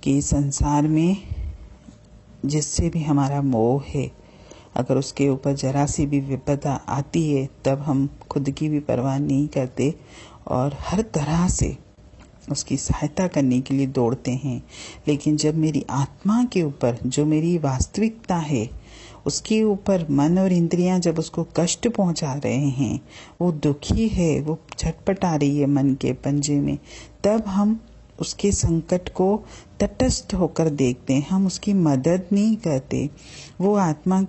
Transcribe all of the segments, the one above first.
कि संसार में जिससे भी हमारा मोह है, अगर उसके ऊपर जरा सी भी विपदा आती है तब हम खुद की भी परवाह नहीं करते और हर तरह से उसकी सहायता करने के लिए दौड़ते हैं। लेकिन जब मेरी आत्मा के ऊपर, जो मेरी वास्तविकता है, उसके ऊपर मन और इंद्रियां जब उसको कष्ट पहुंचा रहे हैं, वो दुखी है, वो छटपटा रही है मन के पंजे में, तब हम उसके संकट को तटस्थ होकर देखते हैं। हम उसकी मदद नहीं करते। वो आत्मा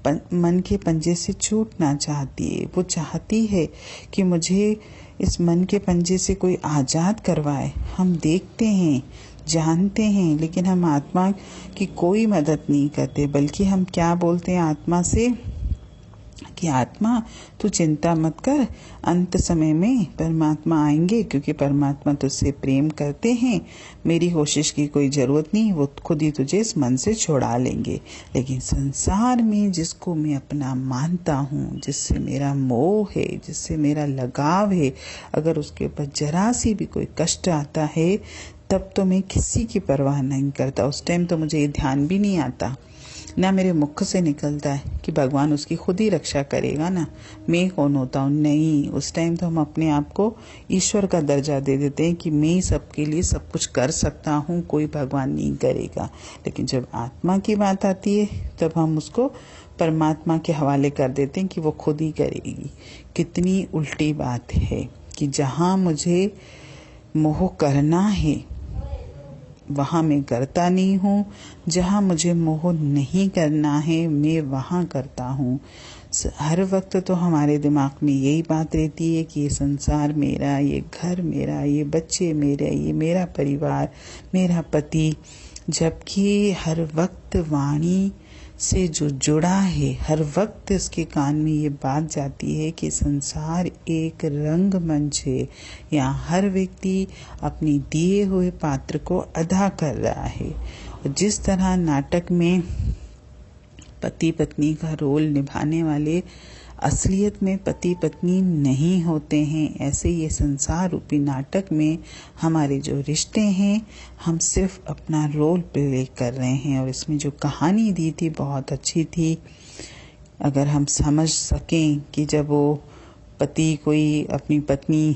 मन के पंजे से छूटना चाहती है। वो चाहती है कि मुझे इस मन के पंजे से कोई आजाद करवाए। हम देखते हैं, जानते हैं, लेकिन हम आत्मा की कोई मदद नहीं करते, बल्कि हम क्या बोलते हैं आत्मा से कि आत्मा तू चिंता मत कर, अंत समय में परमात्मा आएंगे, क्योंकि परमात्मा तुझसे प्रेम करते हैं, मेरी कोशिश की कोई जरूरत नहीं, वो खुद ही तुझे इस मन से छुड़ा लेंगे। लेकिन संसार में जिसको मैं अपना मानता हूँ, जिससे मेरा मोह है, जिससे मेरा लगाव है, अगर उसके ऊपर जरा सी भी कोई कष्ट आता है तब तो मैं किसी की परवाह नहीं करता। उस टाइम तो मुझे ये ध्यान भी नहीं आता, ना मेरे मुख से निकलता है कि भगवान उसकी खुद ही रक्षा करेगा ना, मैं कौन होता हूँ। नहीं, उस टाइम तो हम अपने आप को ईश्वर का दर्जा दे देते हैं कि मैं सबके लिए सब कुछ कर सकता हूँ, कोई भगवान नहीं करेगा। लेकिन जब आत्मा की बात आती है तब हम उसको परमात्मा के हवाले कर देते हैं कि वो खुद ही करेगी। कितनी उल्टी बात है कि जहाँ मुझे मोह करना है वहाँ मैं करता नहीं हूँ, जहाँ मुझे मोह नहीं करना है मैं वहाँ करता हूँ। हर वक्त तो हमारे दिमाग में यही बात रहती है कि ये संसार मेरा, ये घर मेरा, ये बच्चे मेरे, ये मेरा परिवार, मेरा पति, जबकि हर वक्त वाणी से जो जुड़ा है, हर वक्त इसके कान में ये बात जाती है कि संसार एक रंगमंच है, यहाँ हर व्यक्ति अपनी दिए हुए पात्र को अदा कर रहा है। और जिस तरह नाटक में पति पत्नी का रोल निभाने वाले असलियत में पति पत्नी नहीं होते हैं, ऐसे ये संसार रूपी नाटक में हमारे जो रिश्ते हैं, हम सिर्फ अपना रोल प्ले कर रहे हैं। और इसमें जो कहानी दी थी बहुत अच्छी थी। अगर हम समझ सकें कि जब वो पति कोई अपनी पत्नी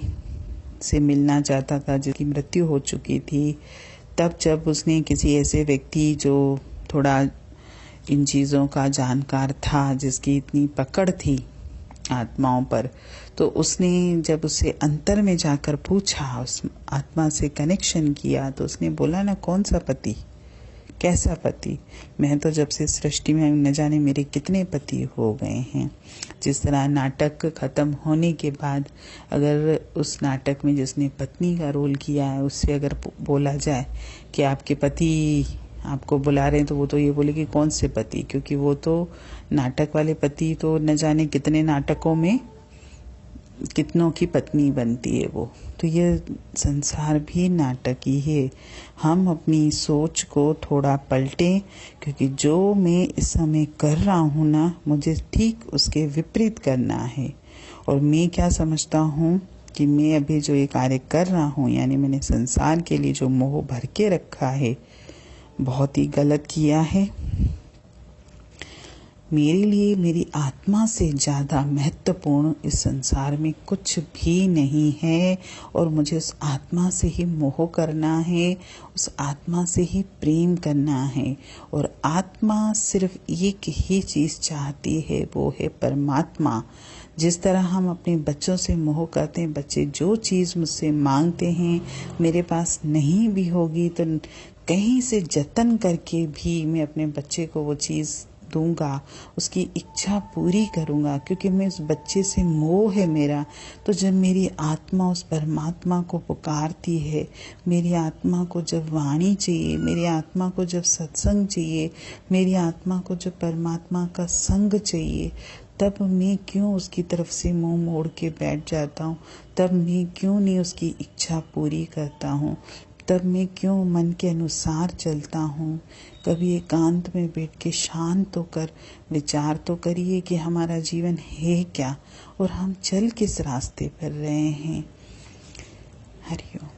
से मिलना चाहता था जिसकी मृत्यु हो चुकी थी, तब जब उसने किसी ऐसे व्यक्ति जो थोड़ा इन चीज़ों का जानकार था, जिसकी इतनी पकड़ थी आत्माओं पर, तो उसने जब उसे अंतर में जाकर पूछा, उस आत्मा से कनेक्शन किया, तो उसने बोला ना, कौन सा पति, कैसा पति, मैं तो जब से सृष्टि में न जाने मेरे कितने पति हो गए हैं। जिस तरह नाटक खत्म होने के बाद अगर उस नाटक में जिसने पत्नी का रोल किया है उससे अगर बोला जाए कि आपके पति आपको बुला रहे हैं, तो वो तो ये बोले कि कौन से पति, क्योंकि वो तो नाटक वाले पति तो न जाने कितने नाटकों में कितनों की पत्नी बनती है वो। तो ये संसार भी नाटक ही है। हम अपनी सोच को थोड़ा पलटें, क्योंकि जो मैं इस समय कर रहा हूँ ना, मुझे ठीक उसके विपरीत करना है। और मैं क्या समझता हूँ कि मैं अभी जो ये कार्य कर रहा हूँ, यानी मैंने संसार के लिए जो मोह भर के रखा है, बहुत ही गलत किया है। मेरे लिए मेरी आत्मा से ज़्यादा महत्वपूर्ण इस संसार में कुछ भी नहीं है। और मुझे उस आत्मा से ही मोह करना है, उस आत्मा से ही प्रेम करना है। और आत्मा सिर्फ एक ही चीज़ चाहती है, वो है परमात्मा। जिस तरह हम अपने बच्चों से मोह करते हैं, बच्चे जो चीज़ मुझसे मांगते हैं मेरे पास नहीं भी होगी तो कहीं से जतन करके भी मैं अपने बच्चे को वो चीज़ दूंगा, उसकी इच्छा पूरी करूंगा, क्योंकि मैं उस बच्चे से मोह है मेरा। तो जब मेरी आत्मा उस परमात्मा को पुकारती है, मेरी आत्मा को जब वाणी चाहिए, मेरी आत्मा को जब सत्संग चाहिए, मेरी आत्मा को जब परमात्मा का संग चाहिए, तब मैं क्यों उसकी तरफ से मुंह मोड़ के बैठ जाता हूँ? तब मैं क्यों नहीं उसकी इच्छा पूरी करता हूँ? तब मैं क्यों मन के अनुसार चलता हूँ? कभी एकांत में बैठ के शांत होकर विचार तो करिए कि हमारा जीवन है क्या और हम चल किस रास्ते पर रहे हैं। हरि ओम।